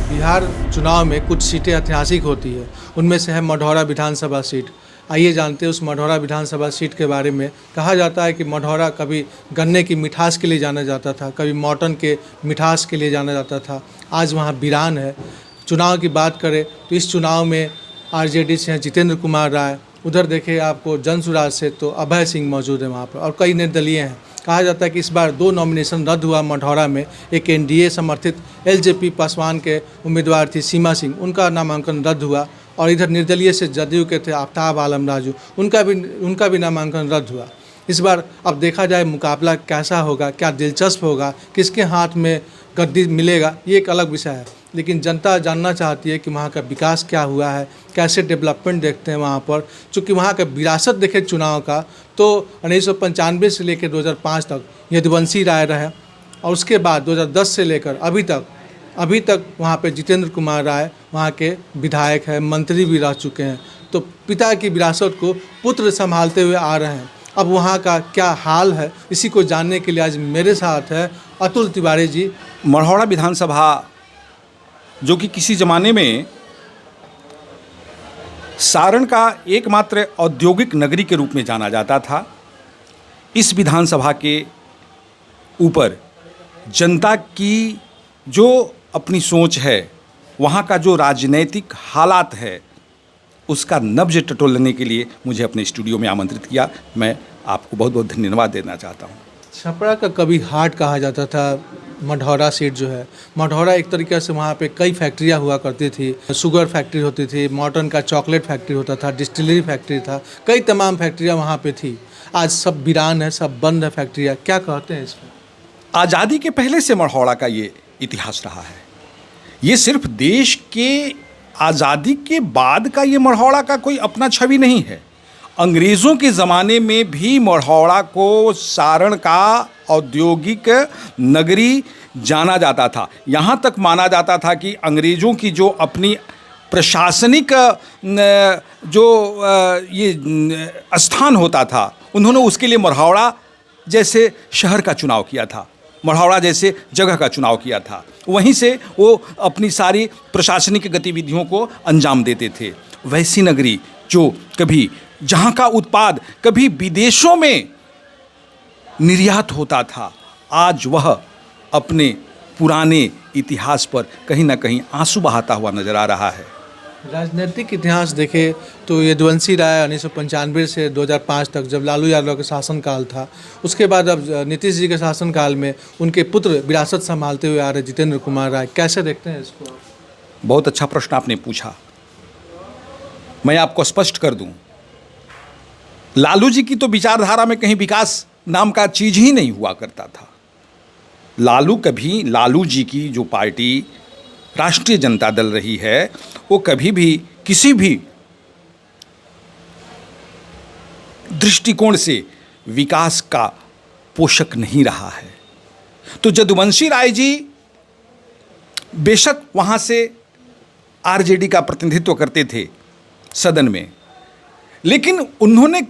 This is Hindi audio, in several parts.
बिहार चुनाव में कुछ सीटें ऐतिहासिक होती है। उनमें से है मढ़ौरा विधानसभा सीट। आइए जानते हैं उस मढ़ौरा विधानसभा सीट के बारे में। कहा जाता है कि मढ़ौरा कभी गन्ने की मिठास के लिए जाना जाता था, कभी मॉर्टन के मिठास के लिए जाना जाता था। आज वहाँ वीरान है। चुनाव की बात करें तो इस चुनाव में आरजेडी से हैं जितेंद्र कुमार राय, उधर देखें आपको जनसुराज से तो अभय सिंह मौजूद है वहाँ पर, और कई निर्दलीय हैं। कहा जाता है कि इस बार 2 नॉमिनेशन रद्द हुआ मढ़ौरा में। एक एनडीए समर्थित एलजेपी पासवान के उम्मीदवार थी सीमा सिंह, उनका नामांकन रद्द हुआ, और इधर निर्दलीय से जदयू के थे आफ्ताब आलम राजू, उनका भी नामांकन रद्द हुआ। इस बार अब देखा जाए मुकाबला कैसा होगा, क्या दिलचस्प होगा, किसके हाथ में गद्दी मिलेगा, ये एक अलग विषय है। लेकिन जनता जानना चाहती है कि वहाँ का विकास क्या हुआ है, कैसे डेवलपमेंट देखते हैं वहाँ पर। चूँकि वहाँ का विरासत देखें चुनाव का तो 1995 से लेकर 2005 तक यदुवंशी राय रहे, और उसके बाद 2010 से लेकर अभी तक वहाँ पे जितेंद्र कुमार राय वहाँ के विधायक हैं, मंत्री भी रह चुके हैं। तो पिता की विरासत को पुत्र संभालते हुए आ रहे हैं। अब वहाँ का क्या हाल है, इसी को जानने के लिए आज मेरे साथ है अतुल तिवारी जी। मढ़ौरा विधानसभा जो कि किसी ज़माने में सारण का एकमात्र औद्योगिक नगरी के रूप में जाना जाता था, इस विधानसभा के ऊपर जनता की जो अपनी सोच है, वहाँ का जो राजनैतिक हालात है, उसका नब्ज टटोलने के लिए मुझे अपने स्टूडियो में आमंत्रित किया। मैं आपको बहुत बहुत धन्यवाद देना चाहता हूँ। छपरा का कभी हाट कहा जाता था मढ़ौरा सीट जो है। मढ़ौरा एक तरीके से वहाँ पे कई फैक्ट्रियाँ हुआ करती थी, शुगर फैक्ट्री होती थी, मॉर्टन का चॉकलेट फैक्ट्री होता था, डिस्टिलरी फैक्ट्री था, कई तमाम फैक्ट्रियाँ वहाँ पे थी। आज सब वीरान है, सब बंद है फैक्ट्रियाँ। क्या कहते हैं इसमें? आज़ादी के पहले से मढ़ौरा का ये इतिहास रहा है। ये सिर्फ देश के आज़ादी के बाद का ये मढ़ौरा का कोई अपना छवि नहीं है। अंग्रेज़ों के ज़माने में भी मढ़ौरा को सारण का औद्योगिक नगरी जाना जाता था। यहाँ तक माना जाता था कि अंग्रेज़ों की जो अपनी प्रशासनिक जो ये स्थान होता था, उन्होंने उसके लिए मढ़ौरा जैसे शहर का चुनाव किया था, मढ़ौरा जैसे जगह का चुनाव किया था। वहीं से वो अपनी सारी प्रशासनिक गतिविधियों को अंजाम देते थे। वैसी नगरी जो कभी जहाँ का उत्पाद कभी विदेशों में निर्यात होता था, आज वह अपने पुराने इतिहास पर कहीं ना कहीं आंसू बहाता हुआ नजर आ रहा है। राजनीतिक इतिहास देखें तो यदुवंशी राय 1995 से 2005 तक जब लालू यादव का शासनकाल था, उसके बाद अब नीतीश जी के शासनकाल में उनके पुत्र विरासत संभालते हुए आ रहे जितेंद्र कुमार राय। कैसे देखते हैं इसको? बहुत अच्छा प्रश्न आपने पूछा। मैं आपको स्पष्ट कर दूं, लालू जी की तो विचारधारा में कहीं विकास नाम का चीज ही नहीं हुआ करता था। लालू जी की जो पार्टी राष्ट्रीय जनता दल रही है, वो कभी भी किसी भी दृष्टिकोण से विकास का पोषक नहीं रहा है। तो यदुवंशी राय जी बेशक वहाँ से आरजेडी का प्रतिनिधित्व करते थे सदन में, लेकिन उन्होंने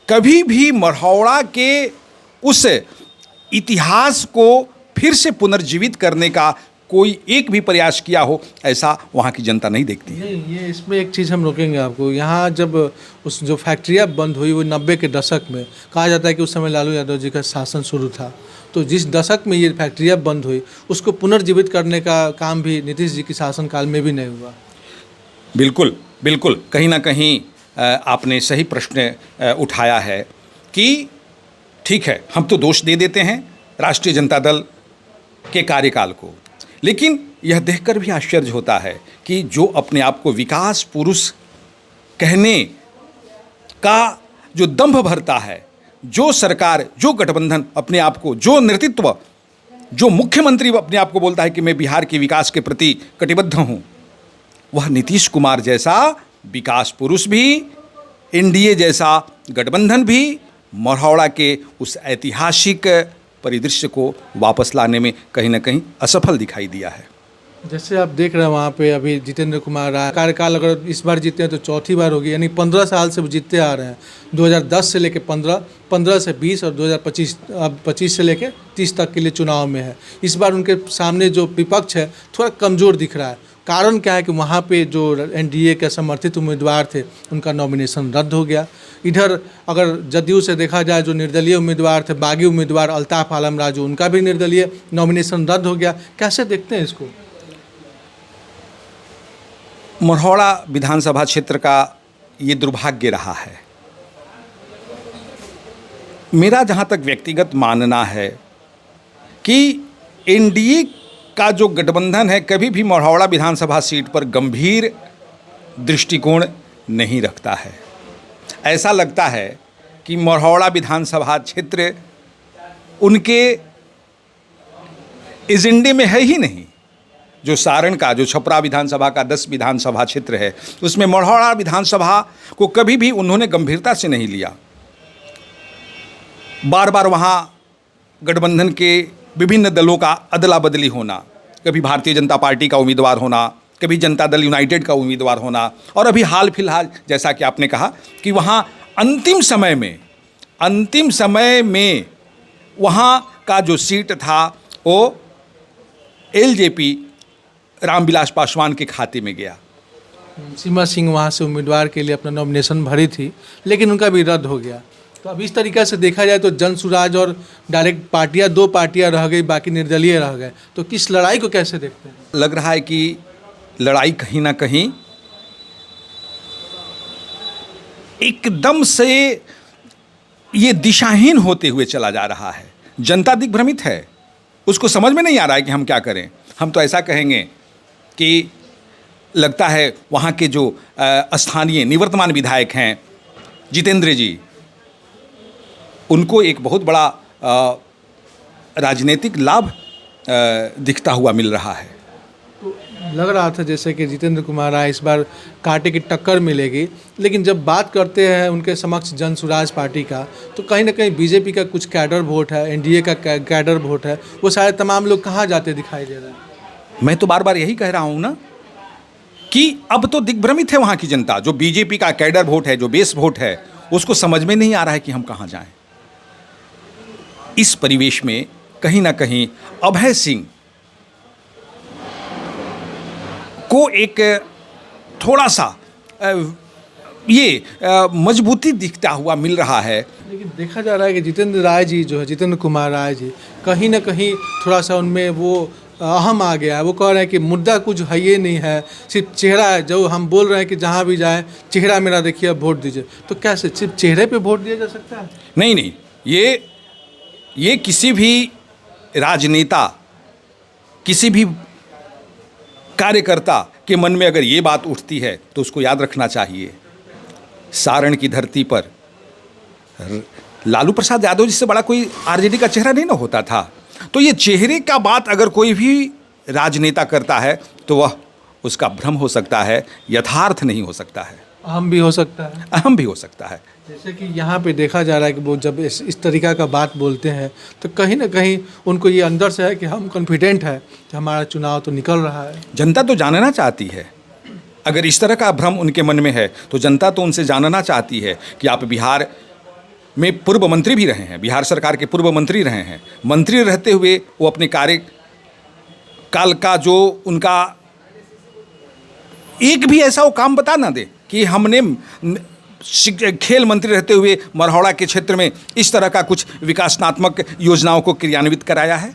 कभी भी मढ़ौरा के उस इतिहास को फिर से पुनर्जीवित करने का कोई एक भी प्रयास किया हो, ऐसा वहाँ की जनता नहीं देखती है। नहीं, ये इसमें एक चीज़ हम रोकेंगे आपको। यहाँ जब उस जो फैक्ट्रियाँ बंद हुई वो 90 के दशक में, कहा जाता है कि उस समय लालू यादव जी का शासन शुरू था। तो जिस दशक में ये फैक्ट्रियाँ बंद हुई, उसको पुनर्जीवित करने का काम भी नीतीश जी के शासनकाल में भी नहीं हुआ। बिल्कुल बिल्कुल, कहीं ना कहीं आपने सही प्रश्न उठाया है कि ठीक है, हम तो दोष दे देते हैं राष्ट्रीय जनता दल के कार्यकाल को, लेकिन यह देखकर भी आश्चर्य होता है कि जो अपने आप को विकास पुरुष कहने का जो दंभ भरता है, जो सरकार, जो गठबंधन अपने आप को, जो नेतृत्व, जो मुख्यमंत्री अपने आप को बोलता है कि मैं बिहार के विकास के प्रति कटिबद्ध हूँ, वह नीतीश कुमार जैसा विकास पुरुष भी, एनडीए जैसा गठबंधन भी मढ़ौरा के उस ऐतिहासिक परिदृश्य को वापस लाने में कहीं ना कहीं असफल दिखाई दिया है। जैसे आप देख रहे हैं वहाँ पे अभी जितेंद्र कुमार राय कार्यकाल अगर इस बार जीते हैं तो चौथी बार होगी, यानी 15 साल से वो जीतते आ रहे हैं। 2010 से लेके 15, 15 से 20 और 2025, अब 25 से लेके 30 तक के लिए चुनाव में है। इस बार उनके सामने जो विपक्ष है थोड़ा कमज़ोर दिख रहा है। कारण क्या है कि वहाँ पे जो एनडीए के समर्थित उम्मीदवार थे उनका नॉमिनेशन रद्द हो गया। इधर अगर जदयू से देखा जाए, जो निर्दलीय उम्मीदवार थे, बागी उम्मीदवार अल्ताफ आलम राजू, उनका भी निर्दलीय नॉमिनेशन रद्द हो गया। कैसे देखते हैं इसको? मढ़ौरा विधानसभा क्षेत्र का ये दुर्भाग्य रहा है। मेरा जहाँ तक व्यक्तिगत मानना है कि एनडीए का जो गठबंधन है कभी भी मढ़ौरा विधानसभा सीट पर गंभीर दृष्टिकोण नहीं रखता है। ऐसा लगता है कि मढ़ौरा विधानसभा क्षेत्र उनके एजेंडे में है ही नहीं। जो सारण का, जो छपरा विधानसभा का 10 विधानसभा क्षेत्र है, उसमें मढ़ौरा विधानसभा को कभी भी उन्होंने गंभीरता से नहीं लिया। बार बार वहाँ गठबंधन के विभिन्न दलों का अदला बदली होना, कभी भारतीय जनता पार्टी का उम्मीदवार होना, कभी जनता दल यूनाइटेड का उम्मीदवार होना, और अभी हाल फिलहाल जैसा कि आपने कहा कि वहाँ अंतिम समय में वहाँ का जो सीट था वो एलजेपी रामविलास पासवान के खाते में गया। सीमा सिंह वहाँ से उम्मीदवार के लिए अपना नॉमिनेशन भरी थी, लेकिन उनका भी रद्द हो गया। तो अब इस तरीक़े से देखा जाए तो जन सुराज और डायरेक्ट पार्टियां, 2 पार्टियां रह गई, बाकी निर्दलीय रह गए। तो किस लड़ाई को कैसे देखते हैं? लग रहा है कि लड़ाई कहीं ना कहीं एकदम से ये दिशाहीन होते हुए चला जा रहा है। जनता दिग्भ्रमित है, उसको समझ में नहीं आ रहा है कि हम क्या करें। हम तो ऐसा कहेंगे कि लगता है वहाँ के जो स्थानीय निवर्तमान विधायक हैं जितेंद्र जी, उनको एक बहुत बड़ा राजनीतिक लाभ दिखता हुआ मिल रहा है। तो लग रहा था जैसे कि जितेंद्र कुमार राय इस बार कांटे की टक्कर मिलेगी, लेकिन जब बात करते हैं उनके समक्ष जन सुराज पार्टी का, तो कहीं ना कहीं बीजेपी का कुछ कैडर वोट है, एनडीए का कैडर वोट है, वो सारे तमाम लोग कहाँ जाते दिखाई दे रहे हैं। मैं तो बार बार यही कह रहा हूँ ना कि अब तो दिग्भ्रमित है वहाँ की जनता। जो बीजेपी का कैडर वोट है, जो बेस वोट है, उसको समझ में नहीं आ रहा है कि हम कहाँ जाएं। इस परिवेश में कहीं ना कहीं अभय सिंह को एक थोड़ा सा मजबूती दिखता हुआ मिल रहा है। लेकिन देखा जा रहा है कि जितेंद्र राय जी जो है, जितेंद्र कुमार राय जी, कहीं ना कहीं थोड़ा सा उनमें वो अहम आ गया है। वो कह रहे हैं कि मुद्दा कुछ है ये नहीं है, सिर्फ चेहरा है। जो हम बोल रहे हैं कि जहाँ भी जाए चेहरा मेरा देखिए, वोट दीजिए। तो कैसे सिर्फ चेहरे पे वोट दिया जा सकता है? नहीं, ये किसी भी राजनेता, किसी भी कार्यकर्ता के मन में अगर ये बात उठती है तो उसको याद रखना चाहिए, सारण की धरती पर लालू प्रसाद यादव जिससे बड़ा कोई आरजेडी का चेहरा नहीं ना होता था। तो ये चेहरे का बात अगर कोई भी राजनेता करता है तो वह उसका भ्रम हो सकता है, यथार्थ नहीं हो सकता है। अहम भी हो सकता है। अहम भी हो सकता है। जैसे कि यहाँ पे देखा जा रहा है कि वो जब इस तरीका का बात बोलते हैं तो कहीं ना कहीं उनको ये अंदर से है कि हम कॉन्फिडेंट है कि हमारा चुनाव तो निकल रहा है। जनता तो जानना चाहती है। अगर इस तरह का भ्रम उनके मन में है तो जनता तो उनसे जानना चाहती है कि आप बिहार में पूर्व मंत्री भी रहे हैं, बिहार सरकार के पूर्व मंत्री रहे हैं। मंत्री रहते हुए वो अपने कार्यकाल का जो उनका एक भी ऐसा वो काम बता ना दे कि हमने खेल मंत्री रहते हुए मढ़ौरा के क्षेत्र में इस तरह का कुछ विकासात्मक योजनाओं को क्रियान्वित कराया है।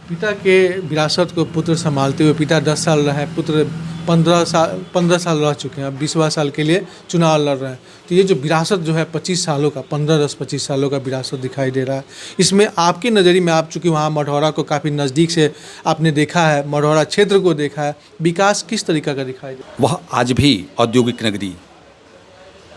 पिता के विरासत को पुत्र संभालते हुए, पिता 10 साल रहे, पुत्र 15 साल रह चुके हैं, अब 20वां साल के लिए चुनाव लड़ रहे हैं। तो ये जो विरासत जो है 25 सालों का, 15-10-25 सालों का विरासत दिखाई दे रहा है। इसमें आपके नज़रिए में, आप चूँकि वहाँ मढ़ौरा को काफ़ी नज़दीक से आपने देखा है, मढ़ौरा क्षेत्र को देखा है, विकास किस तरीका का दिखाई दे? वह आज भी औद्योगिक नगरी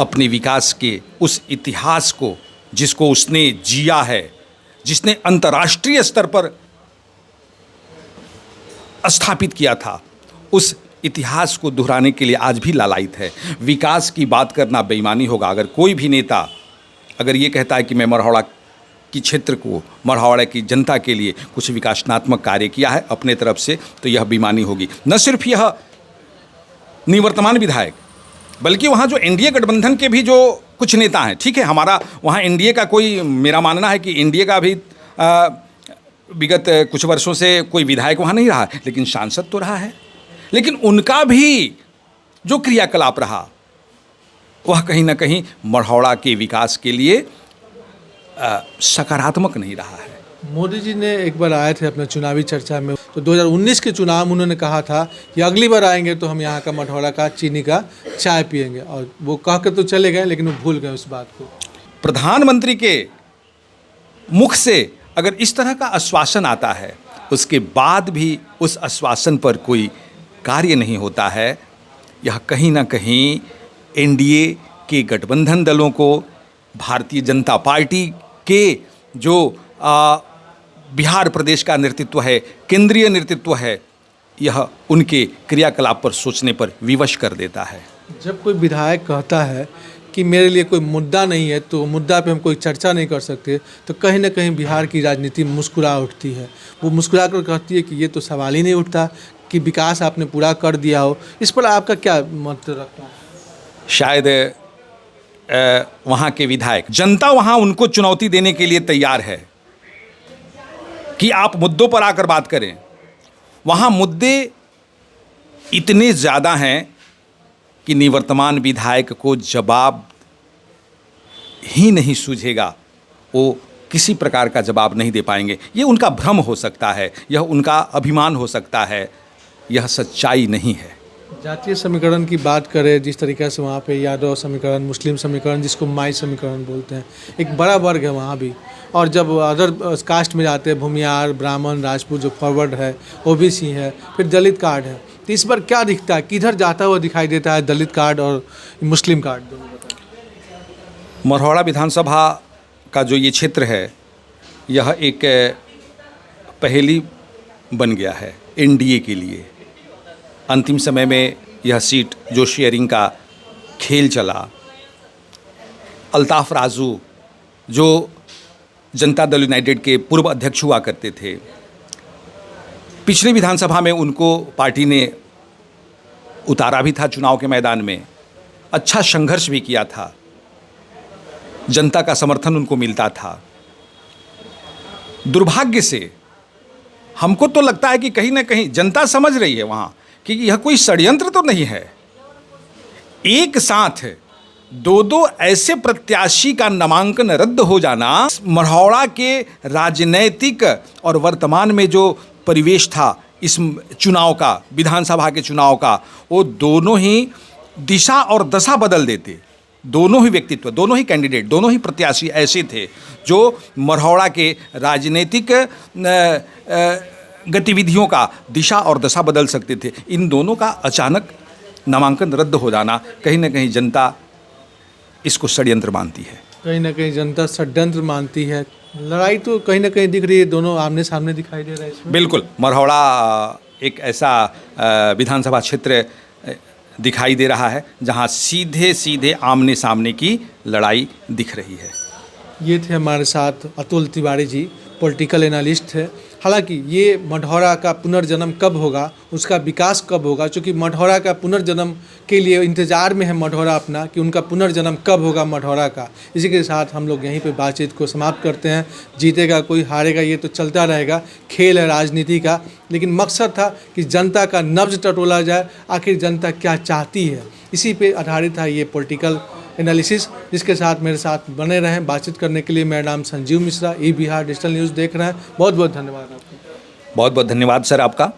अपने विकास के उस इतिहास को, जिसको उसने जिया है, जिसने अंतर्राष्ट्रीय स्तर पर स्थापित किया था, उस इतिहास को दोहराने के लिए आज भी लालायित है। विकास की बात करना बेईमानी होगा। अगर कोई भी नेता अगर ये कहता है कि मैं मढ़ौरा की क्षेत्र को, मढ़ौरा की जनता के लिए कुछ विकासात्मक कार्य किया है अपने तरफ से, तो यह बेईमानी होगी। न सिर्फ यह निवर्तमान विधायक, बल्कि वहाँ जो एनडीए गठबंधन के भी जो कुछ नेता हैं, ठीक है, हमारा वहाँ एनडीए का कोई, मेरा मानना है कि एनडीए का भी विगत कुछ वर्षों से कोई विधायक वहाँ नहीं रहा, लेकिन सांसद तो रहा है। लेकिन उनका भी जो क्रियाकलाप रहा वह कहीं ना कहीं मढ़ौरा के विकास के लिए सकारात्मक नहीं रहा है। मोदी जी ने एक बार आए थे अपने चुनावी चर्चा में, तो 2019 के चुनाव में उन्होंने कहा था कि अगली बार आएंगे तो हम यहाँ का मढ़ौरा का चीनी का चाय पिएंगे, और वो कह के तो चले गए लेकिन वो भूल गए उस बात को। प्रधानमंत्री के मुख से अगर इस तरह का आश्वासन आता है, उसके बाद भी उस आश्वासन पर कोई कार्य नहीं होता है, यह कहीं ना कहीं एनडीए के गठबंधन दलों को, भारतीय जनता पार्टी के जो बिहार प्रदेश का नेतृत्व है, केंद्रीय नेतृत्व है, यह उनके क्रियाकलाप पर सोचने पर विवश कर देता है। जब कोई विधायक कहता है कि मेरे लिए कोई मुद्दा नहीं है, तो मुद्दा पे हम कोई चर्चा नहीं कर सकते, तो कहीं ना कहीं बिहार की राजनीति मुस्कुरा उठती है। वो मुस्कुरा कर कहती है कि ये तो सवाल ही नहीं उठता कि विकास आपने पूरा कर दिया हो। इस पर आपका क्या मत रखता है? शायद वहाँ के विधायक, जनता वहाँ उनको चुनौती देने के लिए तैयार है कि आप मुद्दों पर आकर बात करें। वहाँ मुद्दे इतने ज़्यादा हैं कि निवर्तमान विधायक को जवाब ही नहीं सूझेगा, वो किसी प्रकार का जवाब नहीं दे पाएंगे। ये उनका भ्रम हो सकता है, यह उनका अभिमान हो सकता है, यह सच्चाई नहीं है। जातीय समीकरण की बात करें, जिस तरीके से वहाँ पे यादव समीकरण, मुस्लिम समीकरण, जिसको माई समीकरण बोलते हैं, एक बड़ा वर्ग है वहाँ भी। और जब अदर कास्ट में जाते हैं, भूमियार, ब्राह्मण, राजपूत जो फॉरवर्ड है, ओबीसी है, फिर दलित कार्ड है, तो इस बार क्या दिखता है, किधर जाता हुआ दिखाई देता है दलित कार्ड और मुस्लिम कार्ड दोनों? मढ़ौरा विधानसभा का जो ये क्षेत्र है, यह एक पहेली बन गया है एनडीए के लिए। अंतिम समय में यह सीट जो शेयरिंग का खेल चला, अल्ताफ़ राजू जो जनता दल यूनाइटेड के पूर्व अध्यक्ष हुआ करते थे, पिछली विधानसभा में उनको पार्टी ने उतारा भी था चुनाव के मैदान में, अच्छा संघर्ष भी किया था, जनता का समर्थन उनको मिलता था। दुर्भाग्य से हमको तो लगता है कि कहीं ना कहीं जनता समझ रही है वहाँ कि यह कोई षड्यंत्र तो नहीं है। एक साथ दो ऐसे प्रत्याशी का नामांकन रद्द हो जाना, मढ़ौरा के राजनैतिक और वर्तमान में जो परिवेश था इस चुनाव का, विधानसभा के चुनाव का, वो दोनों ही दिशा और दशा बदल देते। दोनों ही व्यक्तित्व, दोनों ही कैंडिडेट, दोनों ही प्रत्याशी ऐसे थे जो मढ़ौरा के राजनीतिक गतिविधियों का दिशा और दशा बदल सकते थे। इन दोनों का अचानक नामांकन रद्द हो जाना, कहीं ना कहीं जनता इसको षड्यंत्र मानती है। कहीं ना कहीं जनता षड्यंत्र मानती है। लड़ाई तो कहीं ना कहीं दिख रही है, दोनों आमने सामने दिखाई दे रहा है इसमें। बिल्कुल, मढ़ौरा एक ऐसा विधानसभा क्षेत्र दिखाई दे रहा है जहां सीधे सीधे आमने सामने की लड़ाई दिख रही है। ये थे हमारे साथ अतुल तिवारी जी, पॉलिटिकल एनालिस्ट थे। हालांकि ये मढ़ौरा का पुनर्जन्म कब होगा, उसका विकास कब होगा, क्योंकि मढ़ौरा का पुनर्जन्म के लिए इंतज़ार में है मढ़ौरा अपना, कि उनका पुनर्जन्म कब होगा मढ़ौरा का। इसी के साथ हम लोग यहीं पे बातचीत को समाप्त करते हैं। जीतेगा कोई, हारेगा, ये तो चलता रहेगा, खेल है राजनीति का, लेकिन मकसद था कि जनता का नब्ज टटोला जाए, आखिर जनता क्या चाहती है। इसी पे आधारित है ये पॉलिटिकल एनालिसिस, जिसके साथ मेरे साथ बने रहें। बातचीत करने के लिए मेरा नाम संजीव मिश्रा, ई बिहार डिजिटल न्यूज़ देख रहे हैं। बहुत बहुत धन्यवाद आपका। बहुत बहुत धन्यवाद सर आपका।